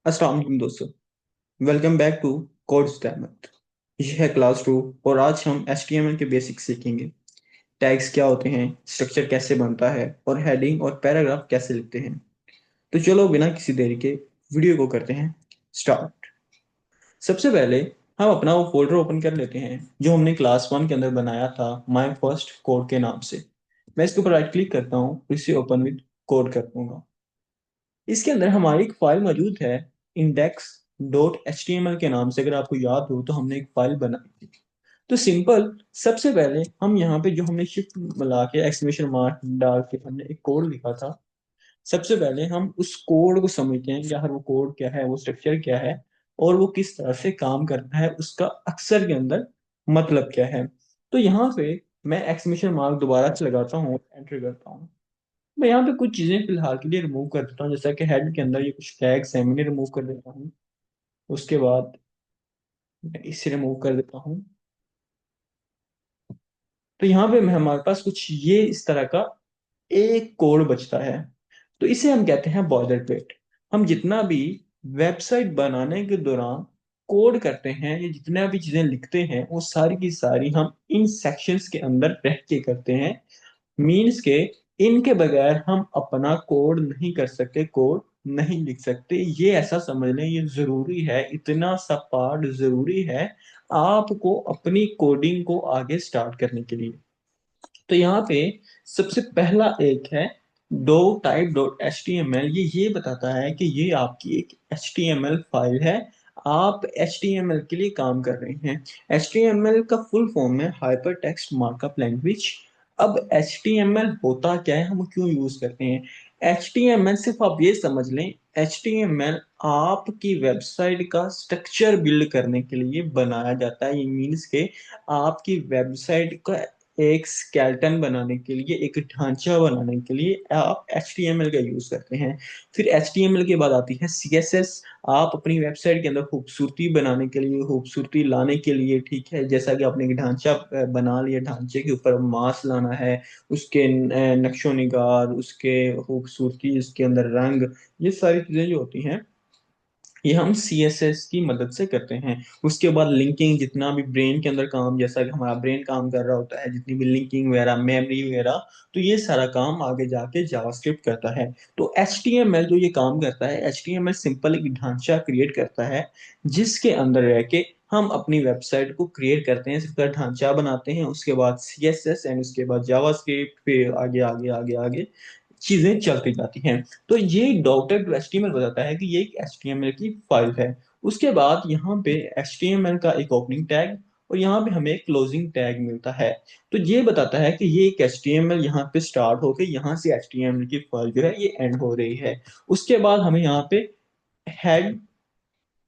अस्सलाम वालेकुम दोस्तों। Welcome back to Codes Diamond. ये है क्लास 2 और आज हम HTML के बेसिक्स सीखेंगे। टैग्स क्या होते हैं, स्ट्रक्चर कैसे बनता है और हेडिंग और पैराग्राफ कैसे लिखते हैं। तो चलो बिना किसी देरी के वीडियो को करते हैं स्टार्ट। सबसे पहले हम अपना वो फोल्डर ओपन कर लेते हैं जो हमने क्लास 1 के अंदर बनाया था माय फर्स्ट कोड के नाम से। मैं इसके ऊपर राइट क्लिक करता हूँ, इसे ओपन विद कोड कर दूंगा। इसके अंदर हमारी एक फाइल मौजूद है index dot H T M L के नाम से। अगर आपको याद हो तो हमने एक फाइल बनाई थी। तो सिंपल, सबसे पहले हम यहाँ पे जो हमने शिफ्ट मिला के एक्सक्लेमेशन मार्क डाल के हमने एक कोड लिखा था। सबसे पहले हम उस कोड को समझते हैं कि यार वो कोड क्या है, वो स्ट्रक्चर क्या है और वो किस तरह से काम करता है, उसका अक्सर के अंदर मतलब क्या है। तो यहाँ पे मैं एक्सक्लेमेशन मार्क दोबारा से लगाता हूँ, एंटर करता हूँ। मैं यहाँ पे कुछ चीजें फिलहाल के लिए रिमूव कर देता हूँ, जैसा कि हेड के अंदर ये कुछ टैग्स हैं, मैंने रिमूव कर देता हूँ। उसके बाद मैं इसे रिमूव कर देता हूँ। तो यहाँ पे हमारे पास कुछ ये इस तरह का एक कोड बचता है। तो इसे हम कहते हैं बॉर्डर प्लेट। हम जितना भी वेबसाइट बनाने के दौरान कोड करते हैं या जितना भी चीजें लिखते हैं वो सारी की सारी हम इन सेक्शंस के अंदर रह के करते हैं। मीन्स के इनके बगैर हम अपना कोड नहीं कर सकते, कोड नहीं लिख सकते। ये ऐसा समझ लें, ये जरूरी है, इतना सा पार्ट जरूरी है आपको अपनी कोडिंग को आगे स्टार्ट करने के लिए। तो यहाँ पे सबसे पहला एक है doc type dot H T M L. ये बताता है कि ये आपकी एक H T M L file है। आप एच टी एम एल के लिए काम कर रहे हैं। एच टी एम एल का फुल फॉर्म है हाइपर टेक्स्ट मार्कअप लैंग्वेज। अब एच टी एम एल होता क्या है, हम क्यों यूज करते हैं एच टी एम एल? सिर्फ आप ये समझ लें, एच टी एम एल आपकी वेबसाइट का स्ट्रक्चर बिल्ड करने के लिए बनाया जाता है। ये मीन्स के आपकी वेबसाइट का एक स्केलेटन बनाने के लिए, एक ढांचा बनाने के लिए आप HTML का यूज करते हैं। फिर HTML के बाद आती है CSS। आप अपनी वेबसाइट के अंदर खूबसूरती बनाने के लिए, खूबसूरती लाने के लिए, ठीक है, जैसा कि आपने एक ढांचा बना लिया, ढांचे के ऊपर मास लाना है, उसके नक्शो निगार, उसके खूबसूरती, उसके अंदर रंग, ये सारी चीजें जो होती हैं ये हम CSS की मदद से करते हैं। उसके बाद लिंकिंग, जितना भी ब्रेन के अंदर काम, जैसा कि हमारा ब्रेन काम कर रहा होता है, जितनी भी लिंकिंग वगैरह, मेमोरी वगैरह, तो ये सारा काम आगे जाके जावास्क्रिप्ट करता है। तो HTML जो ये काम करता है, HTML सिंपल एक ढांचा क्रिएट करता है जिसके अंदर रह के हम अपनी वेबसाइट को क्रिएट करते हैं, इसका ढांचा बनाते हैं। उसके बाद CSS एंड उसके बाद जावास्क्रिप्ट, फिर आगे आगे आगे आगे चीजें चलती जाती हैं। तो ये डॉक्टर टू एचटीएमएल बताता है कि ये एक एचटीएमएल की फाइल है। उसके बाद यहाँ पे एचटीएमएल का एक ओपनिंग टैग और यहाँ पे हमें क्लोजिंग टैग मिलता है। तो ये बताता है कि ये एक एचटीएमएल यहाँ पे स्टार्ट होके यहाँ से एचटीएमएल की फाइल जो है ये एंड हो रही है। उसके बाद हमें यहाँ पे हेड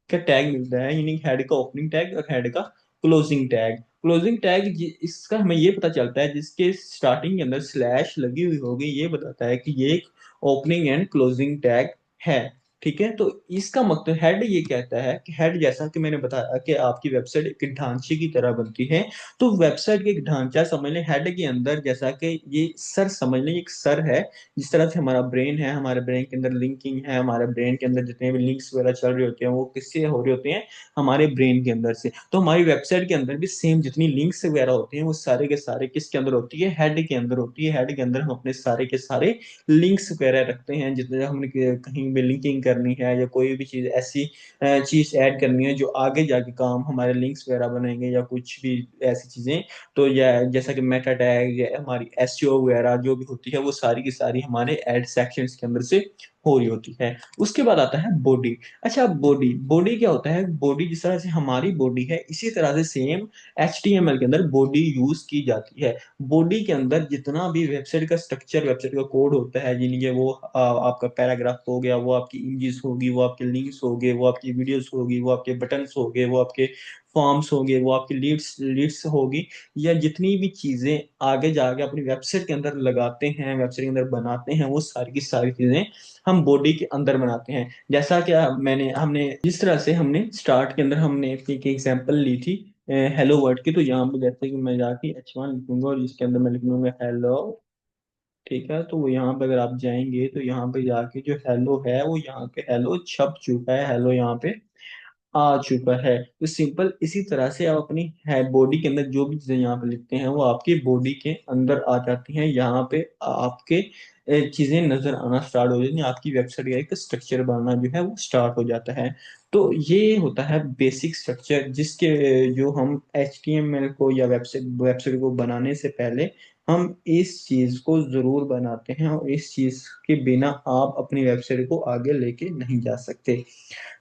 का टैग मिलता है, यानी हेड का ओपनिंग टैग और हेड का क्लोजिंग टैग। क्लोजिंग टैग इसका हमें ये पता चलता है, जिसके स्टार्टिंग के अंदर स्लैश लगी हुई होगी, ये बताता है कि ये एक ओपनिंग एंड क्लोजिंग टैग है। ठीक है, तो इसका मतलब हेड ये कहता है कि हेड, जैसा कि मैंने बताया कि आपकी वेबसाइट एक ढांचे की तरह बनती है। तो वेबसाइट का एक ढांचा समझ लें हेड के अंदर, जैसा कि ये सर समझ लें, एक सर है। जिस तरह से हमारा ब्रेन है, हमारे ब्रेन के अंदर लिंकिंग है, हमारे ब्रेन के अंदर जितने भी लिंक्स वगैरह चल रहे होते हैं वो किससे हो रहे होते हैं, हमारे ब्रेन के अंदर से। तो हमारी वेबसाइट के अंदर भी सेम जितनी लिंक्स वगैरह होती हैं वो सारे के सारे किसके अंदर होती है, हेड के अंदर होती है। हेड के अंदर हम अपने सारे के सारे लिंक्स वगैरह रखते हैं। जितने हमने कहीं भी लिंकिंग करनी है या कोई भी चीज ऐसी चीज ऐड करनी है जो आगे जाके काम हमारे लिंक्स वगैरह बनेंगे या कुछ भी ऐसी चीजें, तो या जैसा कि मेटा टैग या हमारी एसईओ वगैरह जो भी होती है वो सारी की सारी हमारे एड सेक्शंस के अंदर से हो रही होती है। उसके बाद आता है बॉडी। अच्छा, बॉडी बॉडी क्या होता है? बॉडी जिस तरह से हमारी बॉडी है इसी तरह से सेम HTML के अंदर बॉडी यूज की जाती है। बॉडी के अंदर जितना भी वेबसाइट का स्ट्रक्चर, वेबसाइट का कोड होता है, जिनके वो आपका पैराग्राफ हो गया, वो आपकी इमेजेस होगी, वो आपके लिंक्स हो गए, वो आपकी वीडियोस होगी, वो आपके बटन्स हो गए, वो आपके फॉर्म्स हो गए, वो आपकी लीड्स लीड्स होगी, या जितनी भी चीजें आगे जाके अपनी वेबसाइट के अंदर लगाते हैं, वेबसाइट के अंदर बनाते हैं, वो सारी की सारी चीजें हम बॉडी के अंदर बनाते हैं। जैसा कि हमने जिस तरह से हमने स्टार्ट के अंदर हमने एक एग्जांपल ली थी हेलो वर्ड की। तो यहाँ पे जैसे कि मैं जाके H1 लिखूंगा और इसके अंदर मैं लिख लूंगा हेलो ठीक है, तो वो यहाँ पे अगर आप जाएंगे तो यहाँ पे जाके जो हेलो है वो यहाँ पे हेलो छप चुका है, हेलो यहाँ पे आ चुका है। तो सिंपल इसी तरह से आप अपनी है बॉडी के अंदर जो भी चीजें यहाँ पे लिखते हैं वो आपकी बॉडी के अंदर आ जाती हैं, यहाँ पे आपके चीजें नजर आना स्टार्ट हो जाती हैं, आपकी वेबसाइट का एक स्ट्रक्चर बनना जो है वो स्टार्ट हो जाता है। तो ये होता है बेसिक स्ट्रक्चर, जिसके जो हम HTML को या वेबसाइट वेबसाइट को बनाने से पहले हम इस चीज को जरूर बनाते हैं, और इस चीज के बिना आप अपनी वेबसाइट को आगे लेके नहीं जा सकते।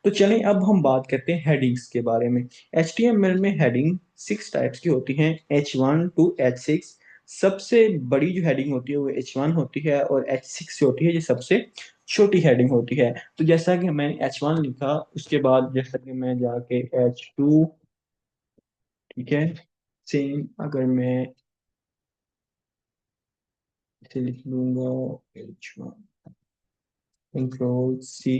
तो चलें अब हम बात करते हैं हेडिंग्स के बारे में। HTML में हेडिंग 6 टाइप्स की होती हैं, H1 to H6। सबसे बड़ी जो हेडिंग होती है वो H1 होती है, और H6 जो होती है ये सबसे छोटी हेडिंग होती है। तो जैसा कि मैंने H1 लिखा, उसके बाद जैसा कि मैं जाके H2, ठीक है, सेम अगर मैं इसे लिख लूंगा H1, Ctrl+C,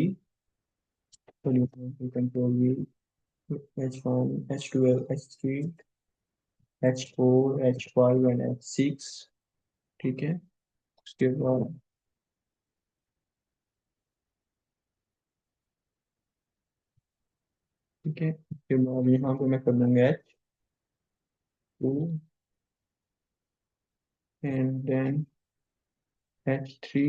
Ctrl+V, H1, H2, H3, H4, H5 and H6। ठीक है, उसके बाद, ठीक है, उसके बाद यहाँ पे मैं कर दूंगा H2 and then H3,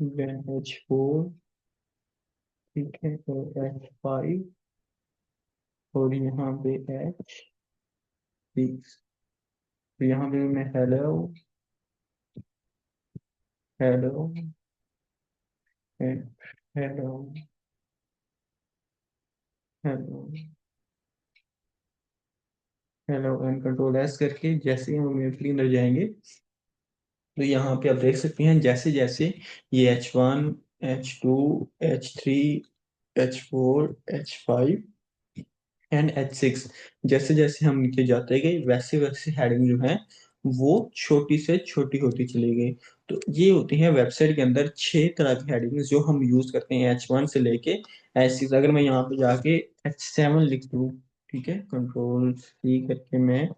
then H4, ठीक है, और H5, और यहाँ पे H6। तो यहाँ पे मैं hello, hello and hello, hello, hello and Ctrl+S करके जैसे ही हम मेरे के अंदर जाएंगे, तो यहाँ पे आप देख सकते हैं जैसे जैसे ये H1, H2, H3, H4, H5 and H6, जैसे जैसे हम नीचे जाते गए वैसे वैसे हेडिंग जो है वो छोटी से छोटी होती चली गई। तो ये होती है वेबसाइट के अंदर 6 तरह की हेडिंग्स जो हम यूज करते हैं H1 से लेके H6। अगर मैं यहाँ पे जाके H7 लिख दूँ, ठीक है, Ctrl+C करके मैं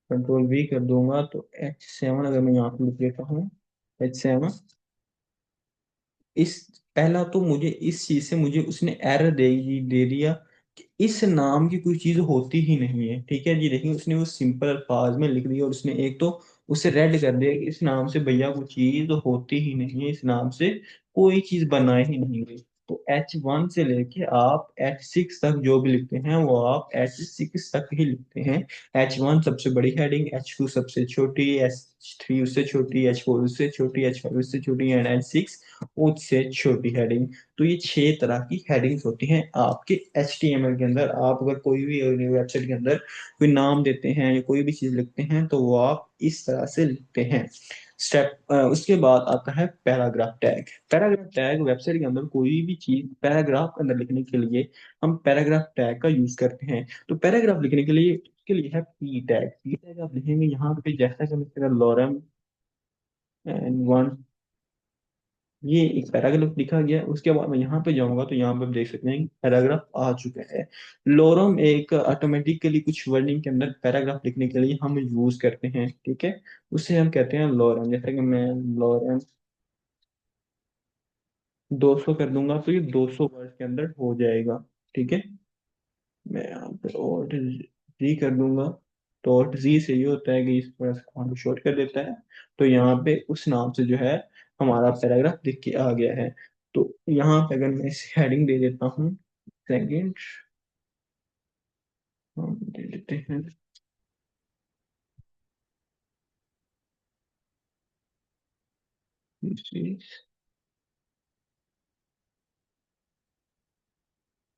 Ctrl+V कर दूंगा, तो H7 अगर मैं यहाँ पे लिख लेता हूँ, H7, इस पहला तो मुझे इस चीज से मुझे उसने एरर दे दिया कि इस नाम की कोई चीज होती ही नहीं है। ठीक है जी, देखिए उसने वो सिंपल अल्फाज में लिख दिया, और उसने एक तो उसे रेड कर दिया कि इस नाम से भैया कोई चीज होती ही नहीं है, इस नाम से कोई चीज बनाई ही नहीं गई। तो H1 से लेके आप H6 तक जो भी लिखते हैं वो आप H6 तक ही लिखते हैं। H1 सबसे बड़ी हेडिंग, H2 सबसे छोटी, H3 उससे छोटी, H4 उससे छोटी, H5 उससे छोटी एंड H6 उससे छोटी हेडिंग। तो ये 6 तरह की हेडिंग्स होती हैं आपके HTML के अंदर। आप अगर कोई भी वेबसाइट के अंदर कोई नाम देते हैं या कोई भी चीज लिखते हैं तो वो आप इस तरह से लिखते हैं। उसके बाद आता है paragraph tag. Paragraph tag website के अंदर कोई भी चीज पैराग्राफ के अंदर लिखने के लिए हम पैराग्राफ टैग का यूज करते हैं। तो पैराग्राफ लिखने के लिए उसके लिए है P टैग। P टैग आप लिखेंगे यहाँ पे जैसा कि मैं लॉरम एंड वन, ये एक पैराग्राफ लिखा गया है। उसके बाद मैं यहाँ पे जाऊंगा तो यहाँ पे आप देख सकते हैं कि पैराग्राफ आ चुका है। लोरम एक ऑटोमेटिकली कुछ वर्डिंग के अंदर पैराग्राफ लिखने के लिए हम यूज करते हैं, ठीक है, उसे हम कहते हैं लोरम। जैसे कि मैं लोरम 200 कर दूंगा तो ये 200 वर्ड के अंदर हो जाएगा। ठीक है, मैं यहाँ पे और जी कर दूंगा, तो और जी से ये होता है कि इस तरह से हम शॉर्ट कर देता है। तो यहाँ पे उस नाम से जो है हमारा पैराग्राफ दिख के आ गया है। तो यहाँ पे अगर मैं इस हेडिंग दे देता हूँ, सेकंड, हम दे देते हैं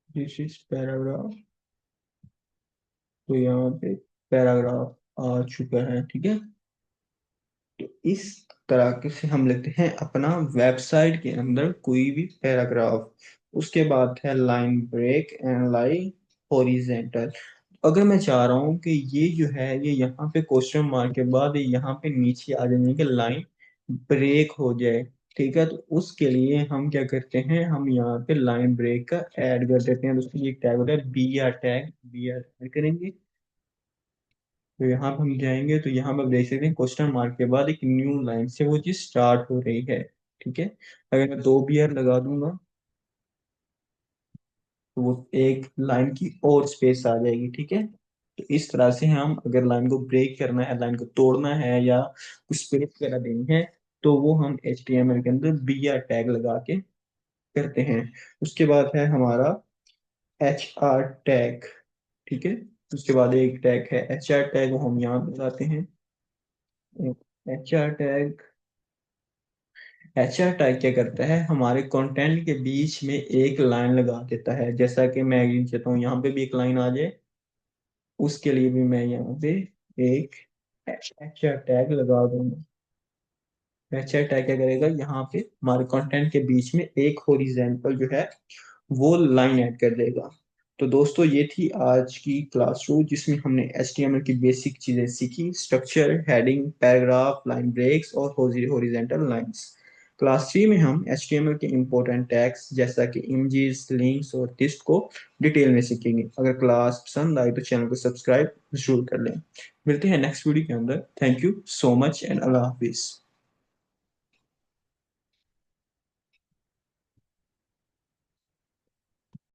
दिस इज पैराग्राफ। तो यहाँ पे पैराग्राफ आ चुका है, ठीक है। तो इस तरह के से हम लेते हैं अपना वेबसाइट के अंदर कोई भी पैराग्राफ। उसके बाद है line break and line horizontal. अगर मैं चाह रहा हूँ कि ये जो है ये यहाँ पे क्वेश्चन मार्क के बाद ये यहाँ पे नीचे आ जाने की लाइन ब्रेक हो जाए, ठीक है, तो उसके लिए हम क्या करते हैं, हम यहाँ पे लाइन ब्रेक का ऐड कर देते हैं। तो उसके लिए टैग होता है B R tag, B R करेंगे। तो यहाँ पे हम जाएंगे तो यहाँ पे आप देख सकते हैं क्वेश्चन मार्क के बाद एक न्यू लाइन से वो चीज स्टार्ट हो रही है। ठीक है, अगर मैं 2 BR लगा दूंगा तो वो एक लाइन की और स्पेस आ जाएगी। ठीक है, तो इस तरह से हम अगर लाइन को ब्रेक करना है, लाइन को तोड़ना है या कुछ स्पेस वगैरह देनी है, तो वो हम HTML के अंदर BR टैग लगा के करते हैं। उसके बाद है हमारा HR टैग। ठीक है, उसके बाद एक टैग है HR टैग, वो हम यहाँ लगाते हैं। HR टैग, HR टैग क्या करता है, हमारे कंटेंट के बीच में एक लाइन लगा देता है। जैसा कि मैं ये चाहता हूँ यहाँ पे भी एक लाइन आ जाए, उसके लिए भी मैं यहाँ पे एक HR टैग लगा दूंगा। HR टैग क्या करेगा, यहाँ पे हमारे कंटेंट के बीच में एक हॉरिजॉन्टल जो है वो लाइन ऐड कर देगा। तो दोस्तों ये थी आज की क्लास 2, जिसमें हमने HTML की बेसिक चीजें सीखी, structure, heading, paragraph, line breaks और हॉरिजॉन्टल लाइंस। क्लास 3 में हम HTML के इंपॉर्टेंट टैग्स जैसा कि इमेजेस, लिंक्स और टेक्स्ट को डिटेल में सीखेंगे। अगर क्लास पसंद आई तो चैनल को सब्सक्राइब जरूर कर लें। मिलते हैं नेक्स्ट वीडियो के अंदर। Thank you so much and Allah Hafiz.